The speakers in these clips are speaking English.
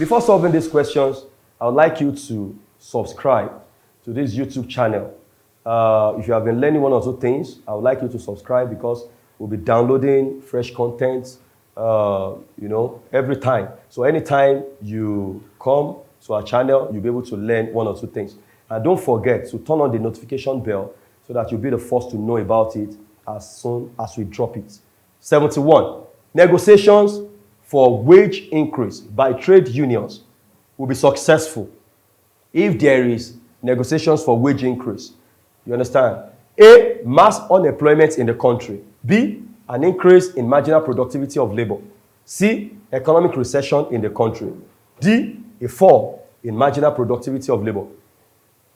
Before solving these questions, I would like you to subscribe to this YouTube channel. If you have been learning one or two things, I would like you to subscribe because we'll be downloading fresh content, every time. So anytime you come to our channel, you'll be able to learn one or two things. And don't forget to turn on the notification bell so that you'll be the first to know about it as soon as we drop it. 71. Negotiations for wage increase by trade unions will be successful if there is negotiations for wage increase. You understand? A, mass unemployment in the country. B, an increase in marginal productivity of labor. C, economic recession in the country. D, a fall in marginal productivity of labor.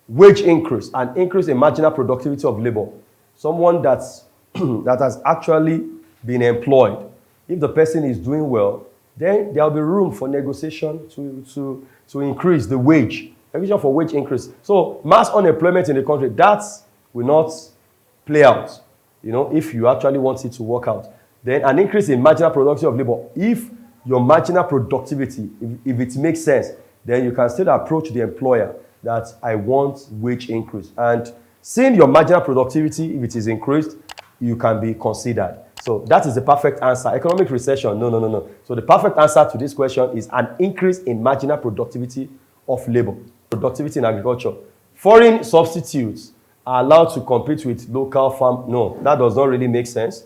Wage increase, an increase in marginal productivity of labor. Someone that's, that has actually been employed. If the person is doing well, then there will be room for negotiation to increase the wage. Negotiation for wage increase. So mass unemployment in the country, that will not play out. If you actually want it to work out. Then an increase in marginal productivity of labor. If your marginal productivity, if it makes sense, then you can still approach the employer that I want wage increase. And seeing your marginal productivity, if it is increased, you can be considered. So that is the perfect answer. Economic recession, no. So the perfect answer to this question is an increase in marginal productivity of labor. Productivity in agriculture. Foreign substitutes are allowed to compete with local farm. No, that does not really make sense.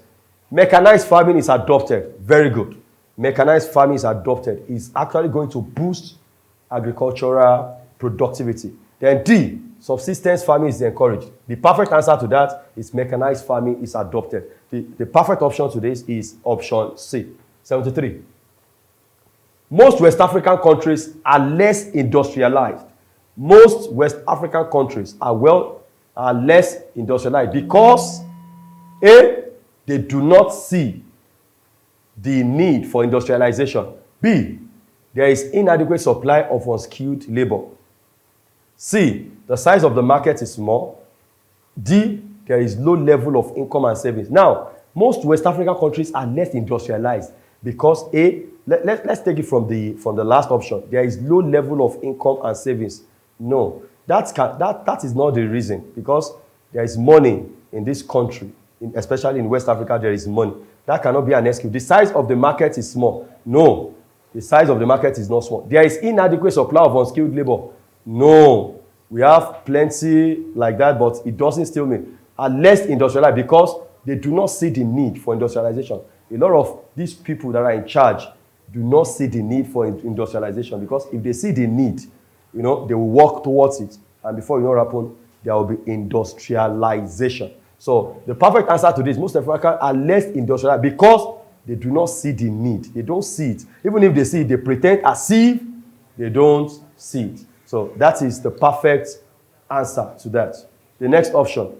Mechanized farming is adopted. Very good. Mechanized farming is adopted. It's actually going to boost agricultural productivity. Then D, subsistence farming is encouraged. The perfect answer to that is mechanized farming is adopted. The perfect option to this is option C. 73. Most West African countries are less industrialized. Most West African countries are less industrialized because A, they do not see the need for industrialization. B, there is inadequate supply of unskilled labor. C, the size of the market is small. D, there is low level of income and savings. Now, most West African countries are less industrialized because A, let's take it from the last option. There is low level of income and savings. No, that is not the reason, because there is money in this country, especially in West Africa, there is money. That cannot be an excuse. The size of the market is small. No, the size of the market is not small. There is inadequate supply of unskilled labor. No, we have plenty like that, but it doesn't still mean are less industrialized because they do not see the need for industrialization. A lot of these people that are in charge do not see the need for industrialization, because if they see the need, they will work towards it. And before you know what happens, there will be industrialization. So the perfect answer to this, most Africans are less industrialized because they do not see the need. They don't see it. Even if they see it, they pretend as if they don't see it. So that is the perfect answer to that. The next option.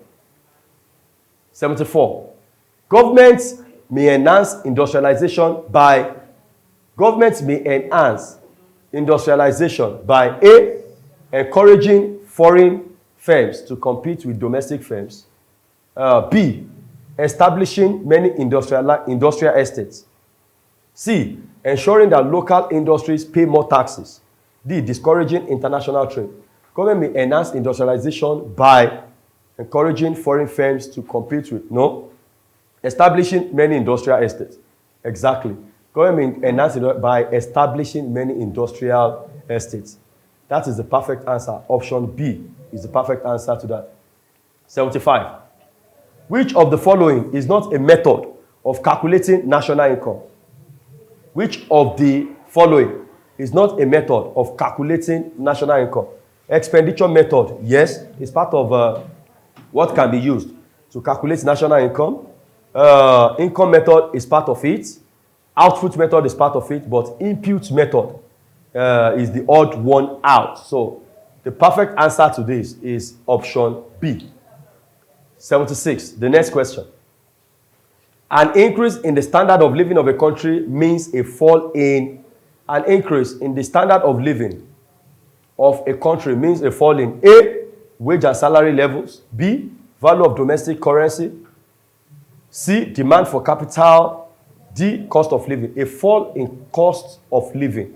74. Governments may enhance industrialization by A, encouraging foreign firms to compete with domestic firms. B, establishing many industrial estates. C, ensuring that local industries pay more taxes. D, discouraging international trade. Government may enhance industrialization by encouraging foreign firms to compete with, no, establishing many industrial estates. Exactly. Government may enhance it by establishing many industrial estates. That is the perfect answer. Option B is the perfect answer to that. 75. Which of the following is not a method of calculating national income? Which of the following is not a method of calculating national income? Expenditure method, yes, is part of what can be used to calculate national income. Income method is part of it. Output method is part of it, but input method is the odd one out. So the perfect answer to this is option B. 76. The next question. An increase in the standard of living of a country means a fall in an increase in the standard of living of a country means a fall in A, wage and salary levels. B, value of domestic currency. C, demand for capital. D, cost of living. A fall in cost of living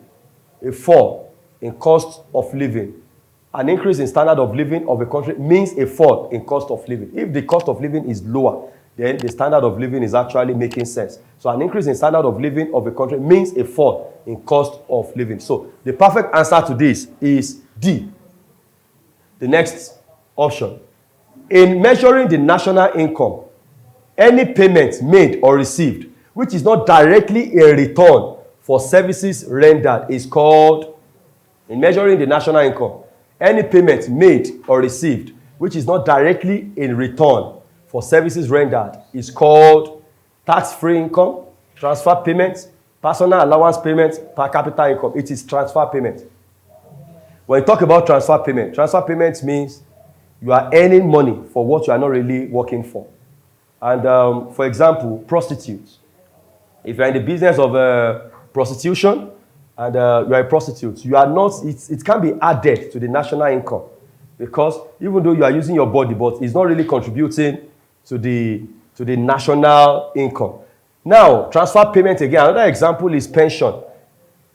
a fall in cost of living. An increase in standard of living of a country means a fall in cost of living. If the cost of living is lower, then the standard of living is actually making sense. So an increase in standard of living of a country means a fall in cost of living. So the perfect answer to this is D. The next option. In measuring the national income, any payment made or received which is not directly a return for services rendered is called, in measuring the national income, any payment made or received which is not directly in return for services rendered is called tax-free income, transfer payments, personal allowance payments, per capita income. It is transfer payment. When you talk about transfer payment means you are earning money for what you are not really working for. And for example, prostitutes. If you are in the business of prostitution and you are a prostitute, you are not, it can be added to the national income because even though you are using your body, but it's not really contributing to the national income. Now, transfer payment again, another example is pension.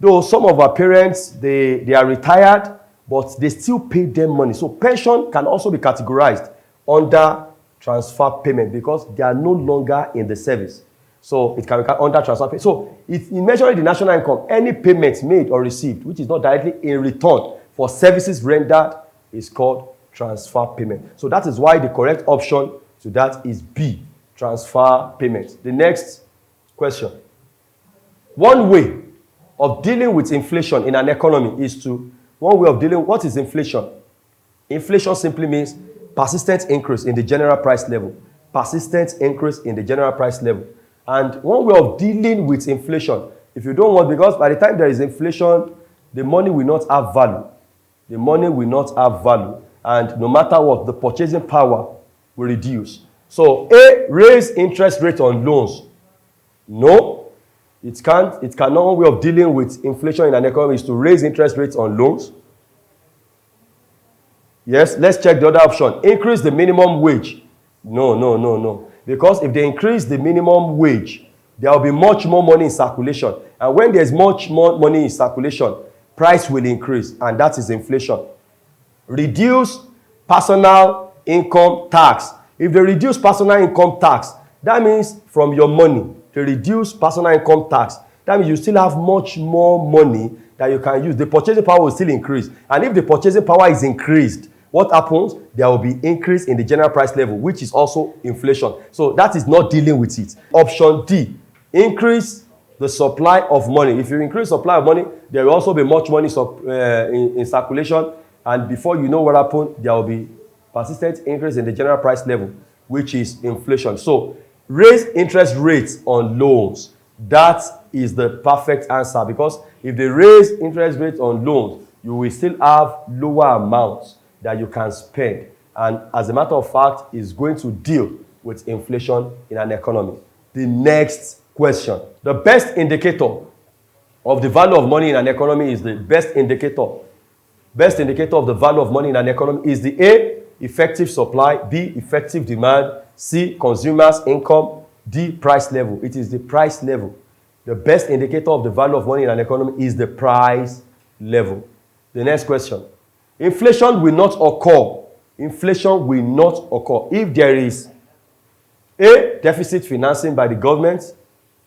Though some of our parents, they are retired, but they still pay them money. So pension can also be categorized under transfer payment because they are no longer in the service. So it can be under transfer payment. So in measuring the national income, any payment made or received, which is not directly in return for services rendered, is called transfer payment. So that is why the correct option to that is B, transfer payment. The next question. One way of dealing with inflation in an economy is to, what is inflation? Inflation simply means persistent increase in the general price level. Persistent increase in the general price level. And one way of dealing with inflation, if you don't want, because by the time there is inflation, the money will not have value. The money will not have value. And no matter what, the purchasing power will reduce. So A, raise interest rate on loans. No, it can't. It cannot. One way of dealing with inflation in an economy is to raise interest rates on loans. Yes, let's check the other option. Increase the minimum wage. No. Because if they increase the minimum wage, there will be much more money in circulation. And when there's much more money in circulation, price will increase. And that is inflation. Reduce personal income tax. If they reduce personal income tax, that means from your money, they reduce personal income tax. That means you still have much more money that you can use. The purchasing power will still increase. And if the purchasing power is increased, what happens? There will be increase in the general price level, which is also inflation. So that is not dealing with it. Option D, increase the supply of money. If you increase supply of money, there will also be much money in circulation. And before you know what happened, there will be persistent increase in the general price level, which is inflation. So raise interest rates on loans. That is the perfect answer, because if they raise interest rates on loans, you will still have lower amounts that you can spend. And as a matter of fact, is going to deal with inflation in an economy. The next question. The best indicator of the value of money in an economy is the best indicator. Best indicator of the value of money in an economy is the A, effective supply, B, effective demand, C, consumers' income, D, price level. It is the price level. The best indicator of the value of money in an economy is the price level. The next question. Inflation will not occur. Inflation will not occur if there is A, deficit financing by the government.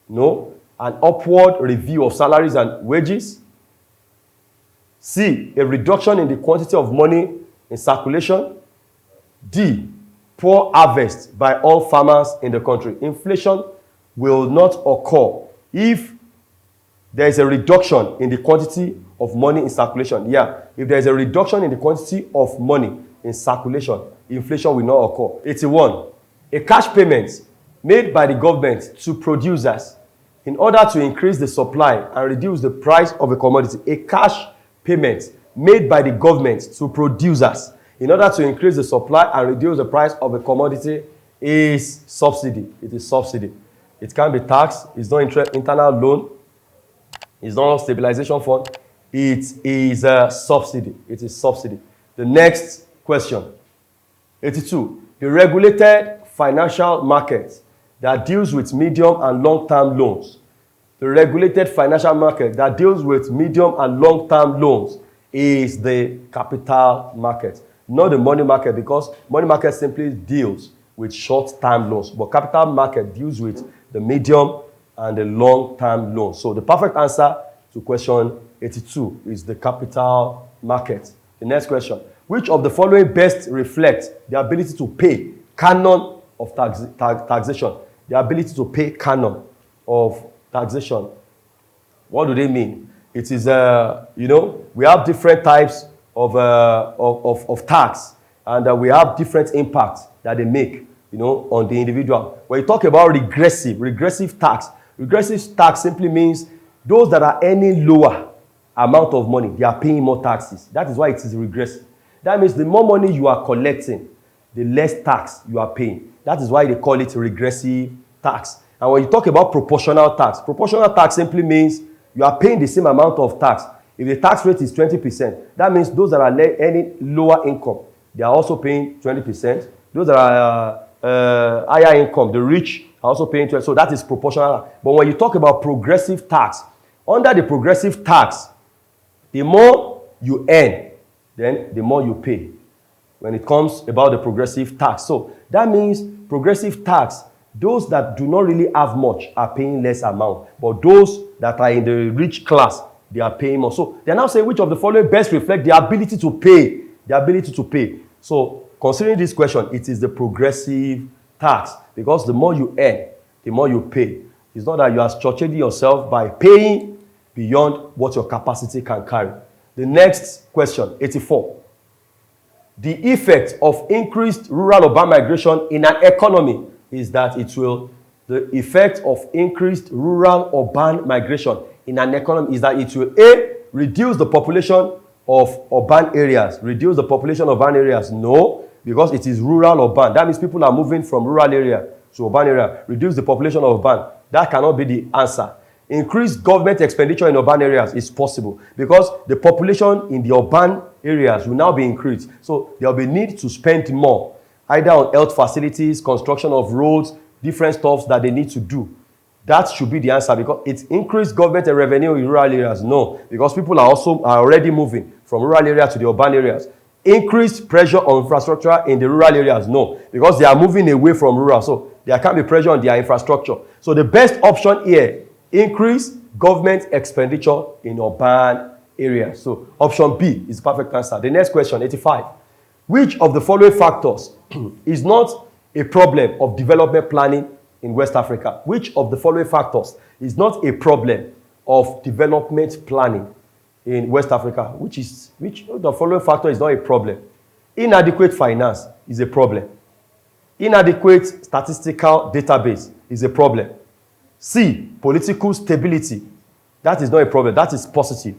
No. An upward review of salaries and wages. C, a reduction in the quantity of money in circulation. D, poor harvest by all farmers in the country. Inflation will not occur if there is a reduction in the quantity of money in circulation. Yeah, if there is a reduction in the quantity of money in circulation, inflation will not occur. 81. A cash payment made by the government to producers in order to increase the supply and reduce the price of a commodity. A cash payment made by the government to producers in order to increase the supply and reduce the price of a commodity is subsidy. It is subsidy. It can be tax. It's not internal loan. It's not stabilization fund. It is a subsidy. It is subsidy. The next question. 82. The regulated financial market that deals with medium and long-term loans the regulated financial market that deals with medium and long-term loans is the capital market, not the money market, because money market simply deals with short-term loans, but capital market deals with the medium and the long-term loans. So the perfect answer to question 82 is the capital market. The next question, which of the following best reflects the ability to pay canon of taxation? The ability to pay canon of taxation. What do they mean? It is, we have different types of tax, and we have different impacts that they make, on the individual. When you talk about regressive tax simply means those that are earning lower amount of money, they are paying more taxes. That is why it is regressive. That means the more money you are collecting, the less tax you are paying. That is why they call it regressive tax. And when you talk about proportional tax simply means you are paying the same amount of tax. If the tax rate is 20%, that means those that are earning lower income, they are also paying 20%. Those that are higher income, the rich, are also paying 20%. So that is proportional. But when you talk about progressive tax, under the progressive tax, the more you earn, then the more you pay when it comes about the progressive tax. So that means progressive tax, those that do not really have much are paying less amount, but those that are in the rich class, they are paying more. So they're now saying which of the following best reflect the ability to pay, So considering this question, it is the progressive tax, because the more you earn, the more you pay. It's not that you are structuring yourself by paying beyond what your capacity can carry. The next question, 84. The effect of increased rural-urban migration in an economy is that the effect of increased rural-urban migration in an economy is that it will A, reduce the population of urban areas. Reduce the population of urban areas? No, because it is rural-urban. That means people are moving from rural area to urban area. Reduce the population of urban. That cannot be the answer. Increased government expenditure in urban areas is possible because the population in the urban areas will now be increased. So there will be need to spend more, either on health facilities, construction of roads, different stuff that they need to do. That should be the answer, because it's increased government revenue in rural areas. No, because people are already moving from rural areas to the urban areas. Increased pressure on infrastructure in the rural areas. No, because they are moving away from rural. So there can't be pressure on their infrastructure. So the best option here, increase government expenditure in urban areas. So option B is the perfect answer. The next question, 85. Which of the following factors is not a problem of development planning in West Africa? Which of the following factors is not a problem of development planning in West Africa? Which of the following factor is not a problem? Inadequate finance is a problem. Inadequate statistical database is a problem. C, political stability. That is not a problem. That is positive.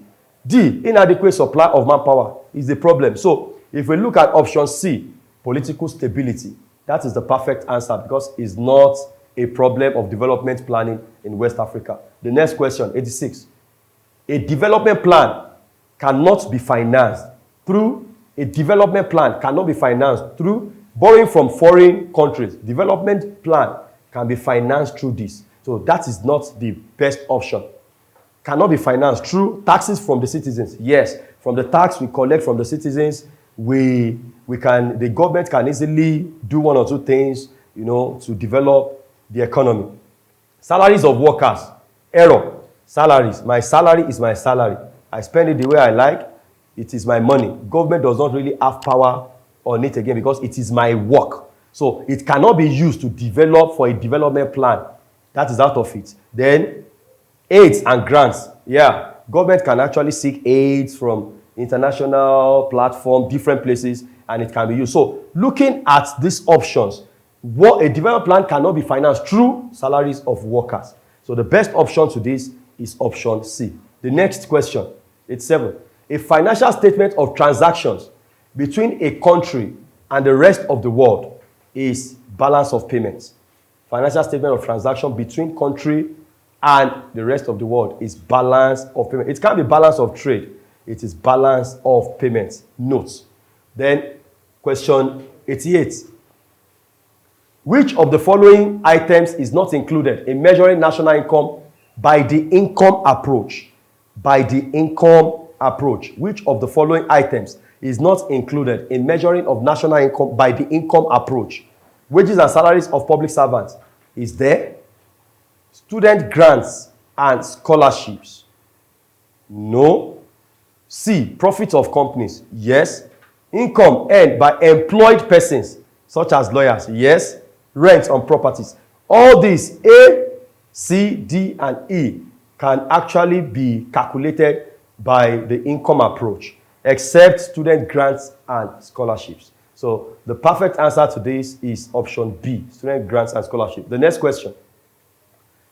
D, inadequate supply of manpower is a problem. So if we look at option C, political stability, that is the perfect answer because it's not a problem of development planning in West Africa. The next question, 86. A development plan cannot be financed through borrowing from foreign countries. Development plan can be financed through this. So that is not the best option. Cannot be financed through taxes from the citizens. Yes, from the tax we collect from the citizens, the government can easily do one or two things, to develop the economy. Salaries of workers, error. Salaries. My salary is my salary. I spend it the way I like. It is my money. Government does not really have power on it again because it is my work. So it cannot be used to develop for a development plan. That is out of it. Then aids and grants. Yeah, government can actually seek aids from international platform, different places, and it can be used. So looking at these options, what a development plan cannot be financed through salaries of workers. So the best option to this is option C. The next question, 87. A financial statement of transactions between a country and the rest of the world is balance of payments. Financial statement of transaction between country and the rest of the world is balance of payment. It can't be balance of trade. It is balance of payments. Notes. Then question 88. Which of the following items is not included in measuring national income by the income approach. By the income approach. Which of the following items is not included in measuring of national income by the income approach? Wages and salaries of public servants is there. Student grants and scholarships. No. C. Profit of companies. Yes. Income earned by employed persons such as lawyers. Yes. Rent on properties. All these A, C, D, and E can actually be calculated by the income approach, except student grants and scholarships. So the perfect answer to this is option B, student grants and scholarships. The next question.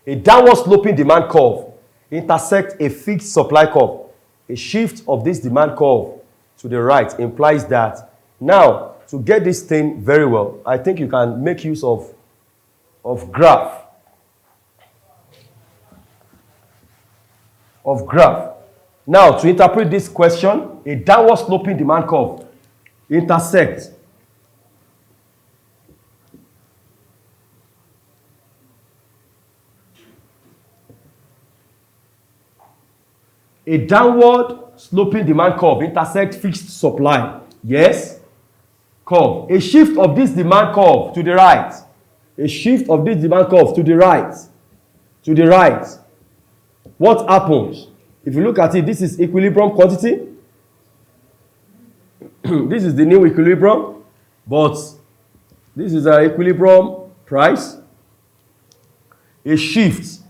A downward sloping demand curve intersects a fixed supply curve. A shift of this demand curve to the right implies that. Now, to get this thing very well, I think you can make use of graph. Now, to interpret this question, a downward sloping demand curve intersects a downward sloping demand curve intersects fixed supply. Yes? Curve. A shift of this demand curve to the right. A shift of this demand curve to the right. To the right. What happens? If you look at it, this is equilibrium quantity. This is the new equilibrium, but this is our equilibrium price. A shift.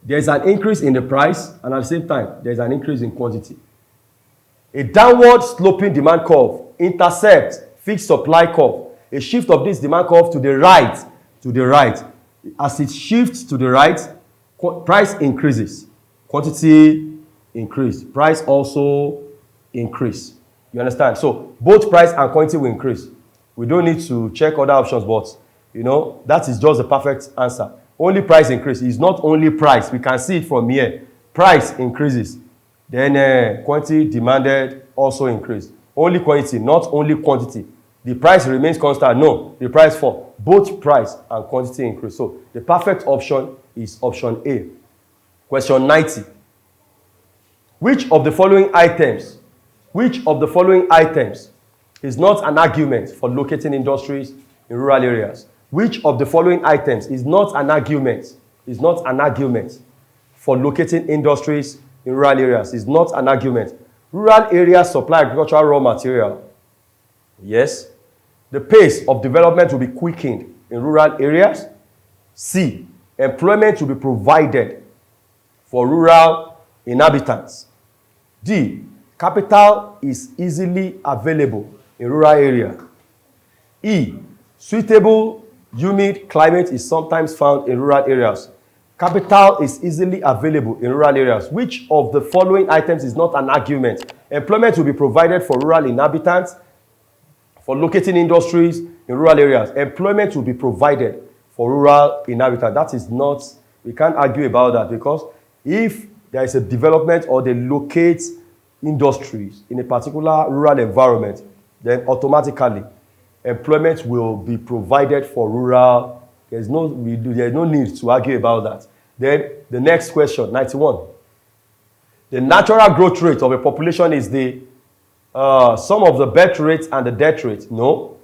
There's an increase in the price, and at the same time, there's an increase in quantity. A downward sloping demand curve intersects fixed supply curve. A shift of this demand curve to the right. As it shifts to the right, price increases. Quantity increase. Price also increase. You understand? So both price and quantity will increase. We don't need to check other options, but that is just the perfect answer. Only price increase. It's not only price. We can see it from here. Price increases. Then quantity demanded also increase. Only quantity, not only quantity. The price remains constant. No, the price falls. Both price and quantity increase. So the perfect option is option A. Question 90. Which of the following items is not an argument for locating industries in rural areas? Which of the following items is not an argument for locating industries in rural areas? Is not an argument. Rural areas supply agricultural raw material. Yes. The pace of development will be quickened in rural areas. C. Employment will be provided for rural inhabitants. D. Capital is easily available in rural area. E. Suitable humid climate is sometimes found in rural areas. Capital is easily available in rural areas. Which of the following items is not an argument? Employment will be provided for rural inhabitants for locating industries in rural areas. Employment will be provided for rural inhabitants. That is not, we can't argue about that, because if there is a development or they locate industries in a particular rural environment, then automatically employment will be provided for rural. There's no need to argue about that. Then the next question, 91. The natural growth rate of a population is the sum of the birth rate and the death rate. No.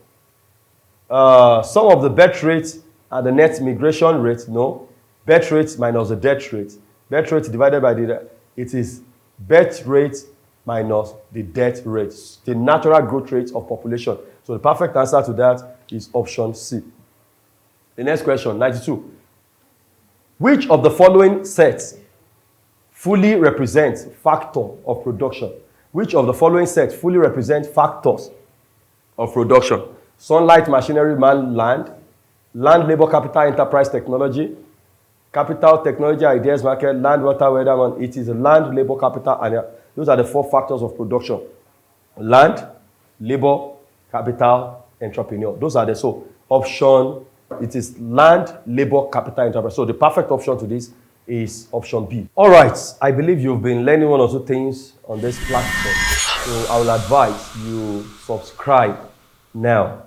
Sum of the birth rate and the net migration rate. No. Birth rate minus the death rate. Birth rate divided by it is birth rate minus the death rate. The natural growth rate of population. So the perfect answer to that is option C. The next question, 92. Which of the following sets fully represents factor of production? Which of the following sets fully represent factors of production? Sunlight, machinery, man, land, labor, capital, enterprise, technology, capital, technology, ideas, market, land, water, weather, man. It is land, labor, capital, and those are the four factors of production. Land, labor, capital, entrepreneur. Those are the, so option, it is land, labor, capital, enterprise. So the perfect option to this is option B. All right, I believe you've been learning one or two things on this platform. So I will advise you subscribe now.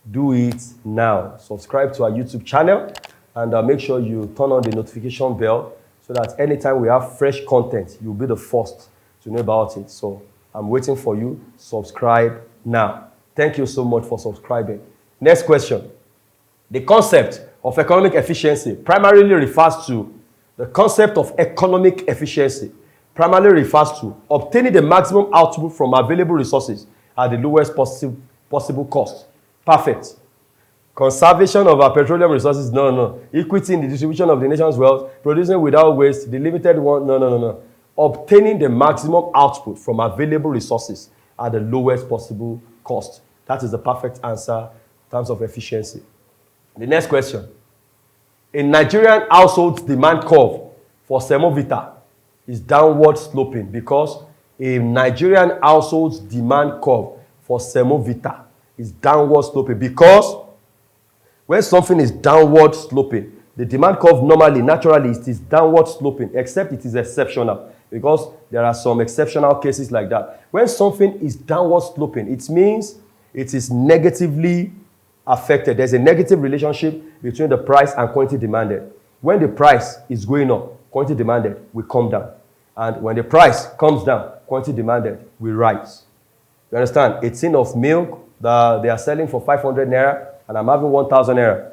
Do it now. Subscribe to our YouTube channel and make sure you turn on the notification bell so that anytime we have fresh content, you'll be the first to know about it. So I'm waiting for you. Subscribe now. Thank you so much for subscribing. Next question. The concept of economic efficiency primarily refers to obtaining the maximum output from available resources at the lowest possible cost. Perfect. Conservation of our petroleum resources, no. Equity in the distribution of the nation's wealth, producing without waste, the limited one, no. Obtaining the maximum output from available resources at the lowest possible cost. That is the perfect answer in terms of efficiency. The next question. A Nigerian household's demand curve for semovita is downward sloping because a Nigerian household's demand curve for semovita is downward sloping because when something is downward sloping, the demand curve normally, naturally, it is downward sloping, except it is exceptional, because there are some exceptional cases like that. When something is downward sloping, it means it is negatively affected. There's a negative relationship between the price and quantity demanded. When the price is going up, quantity demanded will come down. And when the price comes down, quantity demanded will rise. You understand? A tin of milk that they are selling for 500 naira, and I'm having 1,000 naira.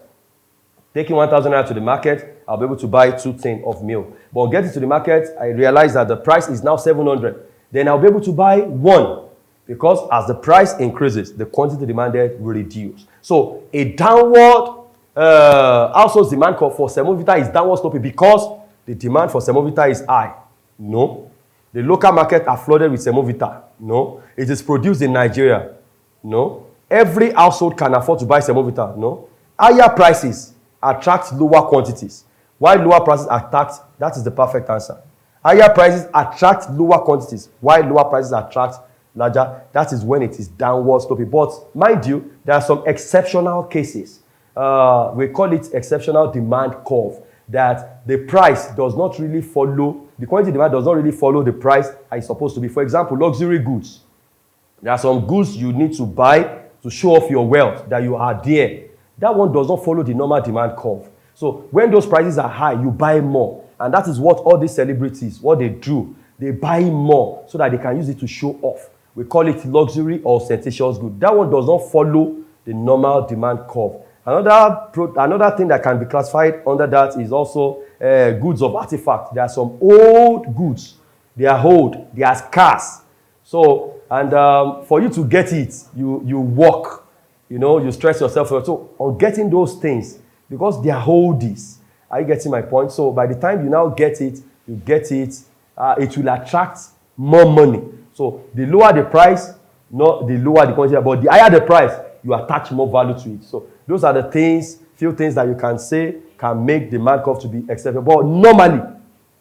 Taking 1,000 naira to the market, I'll be able to buy 2 tins of milk. But getting to the market, I realize that the price is now 700. Then I'll be able to buy 1. Because as the price increases, the quantity demanded will reduce. So a downward household demand for semovita is downward sloping because the demand for semovita is high. No. The local market are flooded with semovita. No. It is produced in Nigeria. No. Every household can afford to buy semovita. No. Higher prices attract lower quantities. While lower prices attract, that is the perfect answer. Higher prices attract lower quantities, while lower prices attract larger. That is when it is downward sloping. But mind you, there are some exceptional cases. We call it exceptional demand curve, that the price does not really follow, the quantity demand does not really follow the price as it's supposed to be. For example, luxury goods. There are some goods you need to buy to show off your wealth, that you are there. That one does not follow the normal demand curve. So when those prices are high, you buy more. And that is what all these celebrities, what they do. They buy more so that they can use it to show off. We call it luxury or sensations good. That one does not follow the normal demand curve. Another thing that can be classified under that is also goods of artifact. There are some old goods. They are old. They are scarce. So, and for you to get it, you work. You know, you stress yourself. So, on getting those things, because they are oldies. Are you getting my point? So, by the time you now get it, it will attract more money. So, the lower the price, not the lower the quantity, but the higher the price, you attach more value to it. So, those are the things, few things that you can say can make the demand curve to be acceptable. But normally,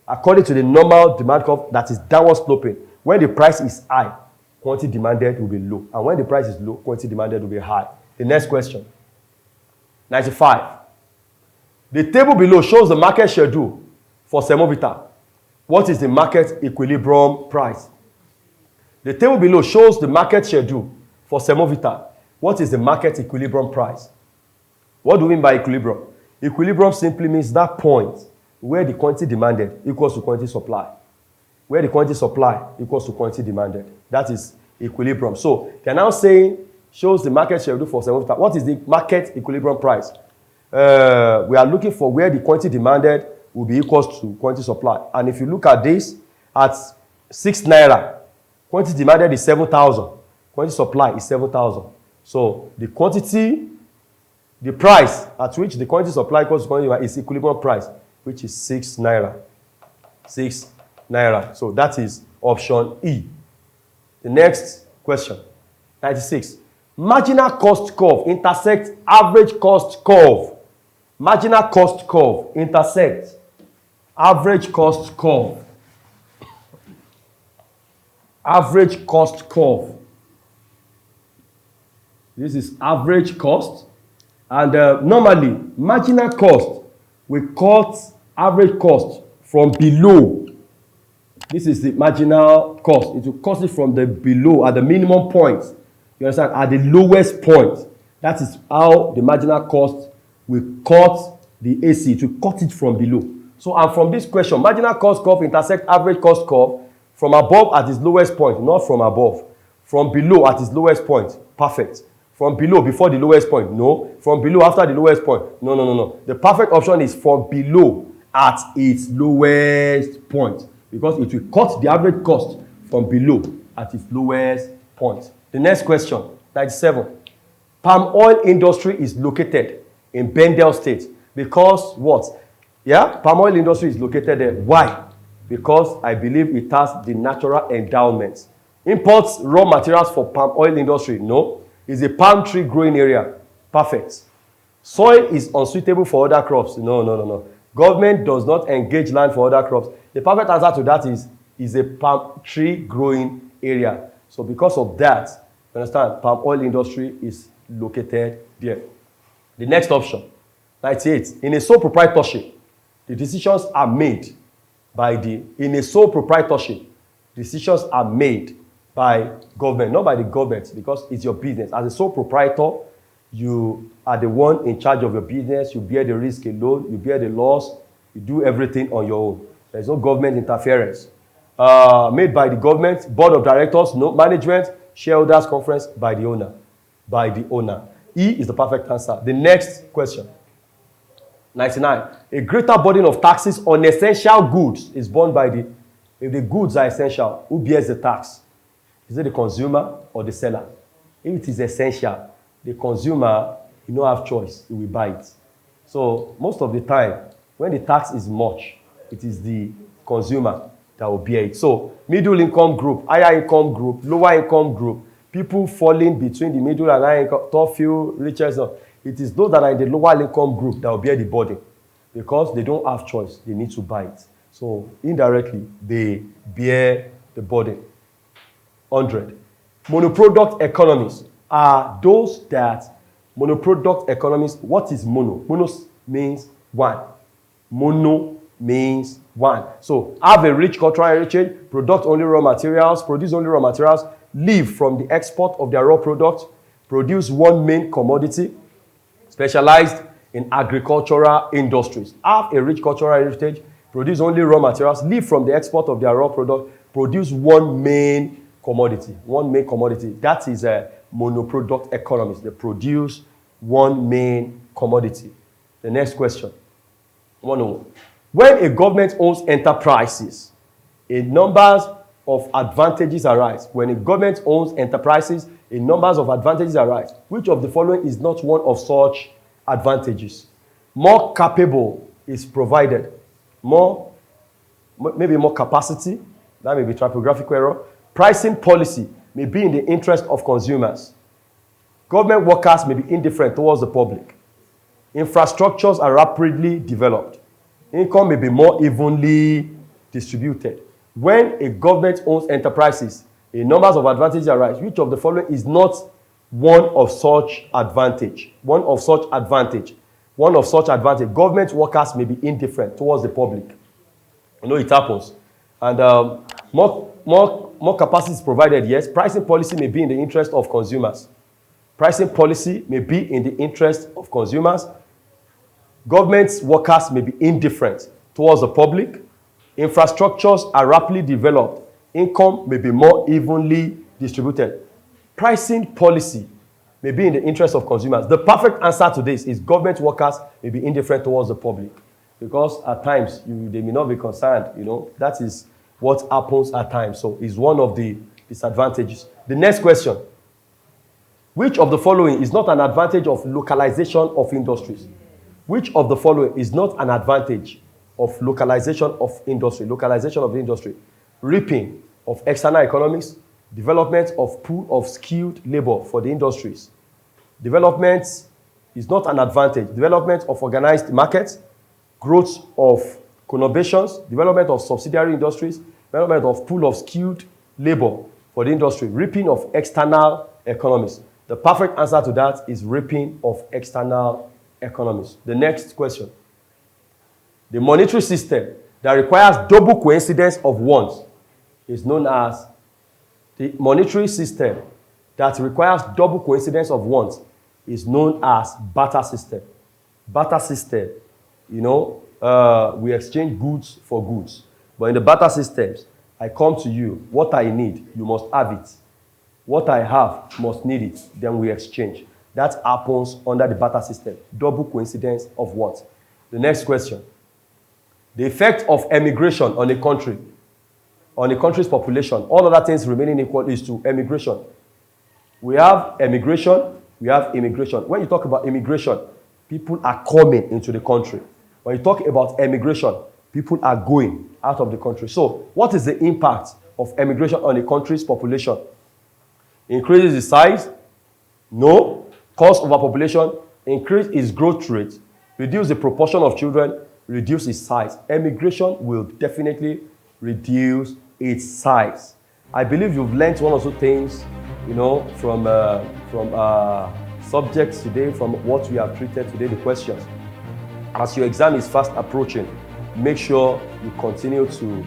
according to the normal demand curve that is downward sloping, when the price is high, quantity demanded will be low. And when the price is low, quantity demanded will be high. The next question. 95. The table below shows the market schedule for semovita. What is the market equilibrium price? The table below shows the market schedule for semovita. What is the market equilibrium price? What do we mean by equilibrium? Equilibrium simply means that point where the quantity demanded equals to quantity supply. Where the quantity supply equals to quantity demanded. That is equilibrium. So, they are now saying, shows the market schedule for semovita. What is the market equilibrium price? We are looking for where the quantity demanded will be equals to quantity supply. And if you look at this, at 6 naira, quantity demanded is 7,000. Quantity supply is 7,000. So the quantity, the price at which the quantity supply equals to quantity demand is equilibrium price, which is 6 naira. 6 naira. So that is option E. The next question, 96. Marginal cost curve intersects average cost curve. Marginal cost curve intersects average cost curve. Average cost curve. This is average cost. And normally, marginal cost will cut average cost from below. This is the marginal cost. It will cut it from the below at the minimum point. You understand? At the lowest point. That is how the marginal cost will cut the AC. It will cut it from below. So, and from this question, marginal cost curve intersects average cost curve from above at its lowest point, not from above. From below at its lowest point. Perfect. From below before the lowest point. No. From below after the lowest point. No. The perfect option is from below at its lowest point, because it will cut the average cost from below at its lowest point. The next question, 97. Palm oil industry is located in Bendel State because what? Yeah, palm oil industry is located there. Why? Because I believe it has the natural endowments. Imports raw materials for palm oil industry. No. It's a palm tree growing area. Perfect. Soil is unsuitable for other crops. No. Government does not engage land for other crops. The perfect answer to that is a palm tree growing area. So because of that, you understand, palm oil industry is located there. The next option, 98. In a sole proprietorship, the decisions are made by in a sole proprietorship, decisions are made by government, not by the government, because it's your business. As a sole proprietor, you are the one in charge of your business. You bear the risk alone. You bear the loss. You do everything on your own. There's no government interference. Made by the government, board of directors, no management, shareholders conference by the owner. By the owner. E is the perfect answer. The next question. 99. A greater burden of taxes on essential goods is borne by if the goods are essential, who bears the tax? Is it the consumer or the seller? If it is essential, the consumer, you don't have choice, he will buy it. So most of the time, when the tax is much, it is the consumer that will bear it. So middle income group, higher income group, lower income group, people falling between the middle and higher income, top few, richest. It is those that are in the lower income group that will bear the burden, because they don't have choice. They need to buy it. So indirectly, they bear the burden. 100. Monoproduct economies are those that monoproduct economies. What is mono? Mono means one. Mono means one. So have a rich cultural heritage, produce only raw materials, live from the export of their raw products, produce one main commodity, specialized in agricultural industries. Have a rich cultural heritage, produce only raw materials, live from the export of their raw product, produce one main commodity. One main commodity. That is a monoproduct economies. They produce one main commodity. The next question. 101. When a government owns enterprises, a numbers of advantages arise. When a government owns enterprises, a numbers of advantages arise. Which of the following is not one of such advantages? More capable is provided. Maybe more capacity. That may be typographical error. Pricing policy may be in the interest of consumers. Government workers may be indifferent towards the public. Infrastructures are rapidly developed. Income may be more evenly distributed. When a government owns enterprises, a numbers of advantages arise. Which of the following is not one of such advantage? One of such advantage. One of such advantage. Government workers may be indifferent towards the public. You know, it happens. And more capacity is provided, yes. Pricing policy may be in the interest of consumers. Pricing policy may be in the interest of consumers. Government workers may be indifferent towards the public. Infrastructures are rapidly developed. Income may be more evenly distributed. Pricing policy may be in the interest of consumers. The perfect answer to this is government workers may be indifferent towards the public, because at times they may not be concerned. You know, that is what happens at times. So it's one of the disadvantages. The next question. Which of the following is not an advantage of localization of industries? Which of the following is not an advantage of localization of industry? Localization of the industry. Reaping of external economics. Development of pool of skilled labor for the industries. Development is not an advantage. Development of organized markets. Growth of conurbations. Development of subsidiary industries. Development of pool of skilled labor for the industry. Reaping of external economies. The perfect answer to that is reaping of external economies. The next question. The monetary system that requires double coincidence of ones is known as the monetary system that requires double coincidence of ones is known as barter system. Barter system, you know, we exchange goods for goods. But in the barter systems, I come to you, what I need, you must have it. What I have, must need it, then we exchange. That happens under the barter system. Double coincidence of what? The next question. The effect of emigration on a country, on a country's population, all other things remaining equal is to emigration. We have emigration, we have immigration. When you talk about immigration, people are coming into the country. When you talk about emigration, people are going out of the country. So, what is the impact of emigration on a country's population? Increases the size? No. Cause overpopulation? Increase its growth rate. Reduce the proportion of children? Reduce its size. Emigration will definitely reduce its size. I believe you've learned one or two things, from subjects today, from what we have treated today, the questions. As your exam is fast approaching, make sure you continue to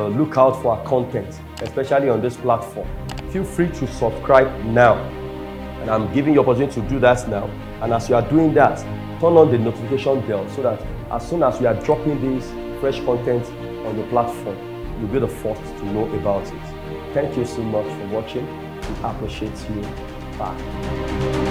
look out for our content, especially on this platform. Feel free to subscribe now. And I'm giving you opportunity to do that now. And as you are doing that, turn on the notification bell so that as soon as we are dropping this fresh content on the platform, you'll be the first to know about it. Thank you so much for watching. We appreciate you. Bye.